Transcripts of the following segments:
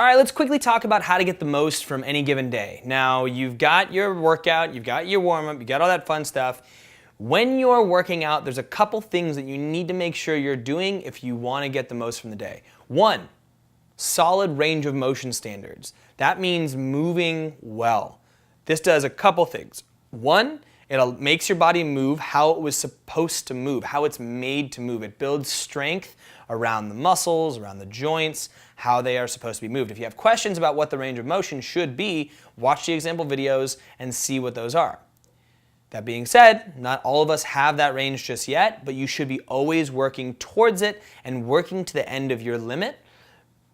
All right, let's quickly talk about how to get the most from any given day. Now, you've got your workout, you've got your warm-up, you've got all that fun stuff. When you're working out, there's a couple things that you need to make sure you're doing if you want to get the most from the day. One, solid range of motion standards. That means moving well. This does a couple things. One, it makes your body move how it was supposed to move, how it's made to move. It builds strength around the muscles, around the joints, how they are supposed to be moved. If you have questions about what the range of motion should be, watch the example videos and see what those are. That being said, not all of us have that range just yet, but you should be always working towards it and working to the end of your limit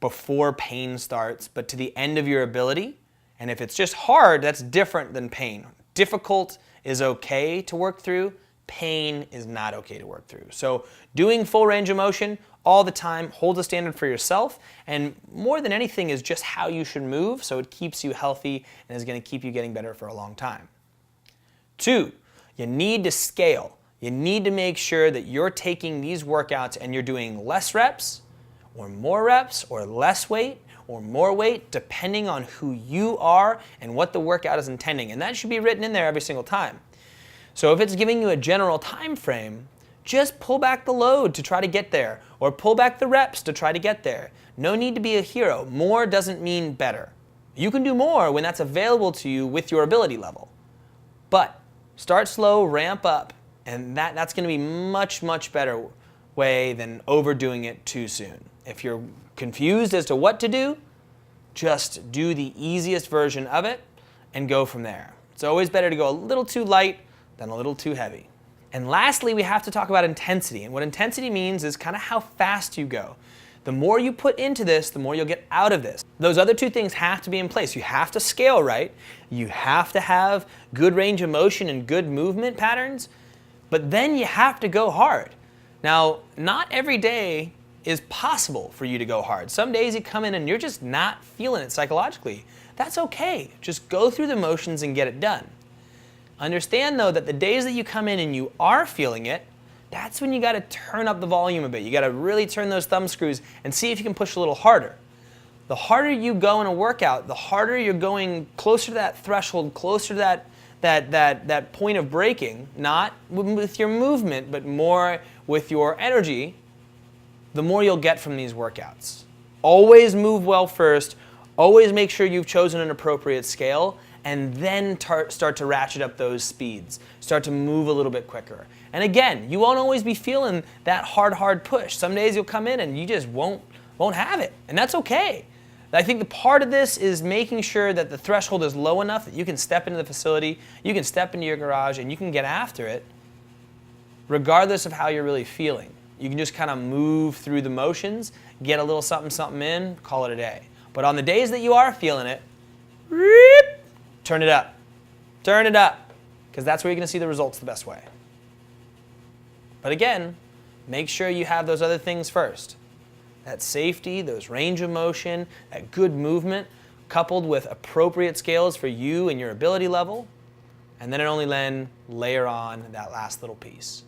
before pain starts, but to the end of your ability. And if it's just hard, that's different than pain. Difficult is okay to work through. Pain is not okay to work through. So doing full range of motion all the time holds a standard for yourself, and more than anything is just how you should move, so it keeps you healthy and is going to keep you getting better for a long time. Two, you need to scale. You need to make sure that you're taking these workouts and you're doing less reps or more reps or less weight or more weight depending on who you are and what the workout is intending. And that should be written in there every single time. So if it's giving you a general time frame, just pull back the load to try to get there, or pull back the reps to try to get there. No need to be a hero. More doesn't mean better. You can do more when that's available to you with your ability level. But start slow, ramp up, and that's going to be much, much better way than overdoing it too soon. If you're confused as to what to do, just do the easiest version of it and go from there. It's always better to go a little too light than a little too heavy. And lastly, we have to talk about intensity. And what intensity means is kind of how fast you go. The more you put into this, the more you'll get out of this. Those other two things have to be in place. You have to scale right. You have to have good range of motion and good movement patterns. But then you have to go hard. Now, not every day is possible for you to go hard. Some days you come in and you're just not feeling it psychologically. That's okay. Just go through the motions and get it done. Understand though that the days that you come in and you are feeling it, that's when you got to turn up the volume a bit. You got to really turn those thumb screws and see if you can push a little harder. The harder you go in a workout, the harder you're going closer to that threshold, closer to that point of breaking, not with your movement, but more with your energy, the more you'll get from these workouts. Always move well first. Always make sure you've chosen an appropriate scale, and then start to ratchet up those speeds. Start to move a little bit quicker. And again, you won't always be feeling that hard push. Some days you'll come in and you just won't have it, and that's okay. I think the part of this is making sure that the threshold is low enough that you can step into the facility, you can step into your garage, and you can get after it regardless of how you're really feeling. You can just kind of move through the motions, get a little something in, call it a day. But on the days that you are feeling it, turn it up. Turn it up, because that's where you're going to see the results the best way. But again, make sure you have those other things first. That safety, those range of motion, that good movement, coupled with appropriate scales for you and your ability level, and then only then layer on that last little piece.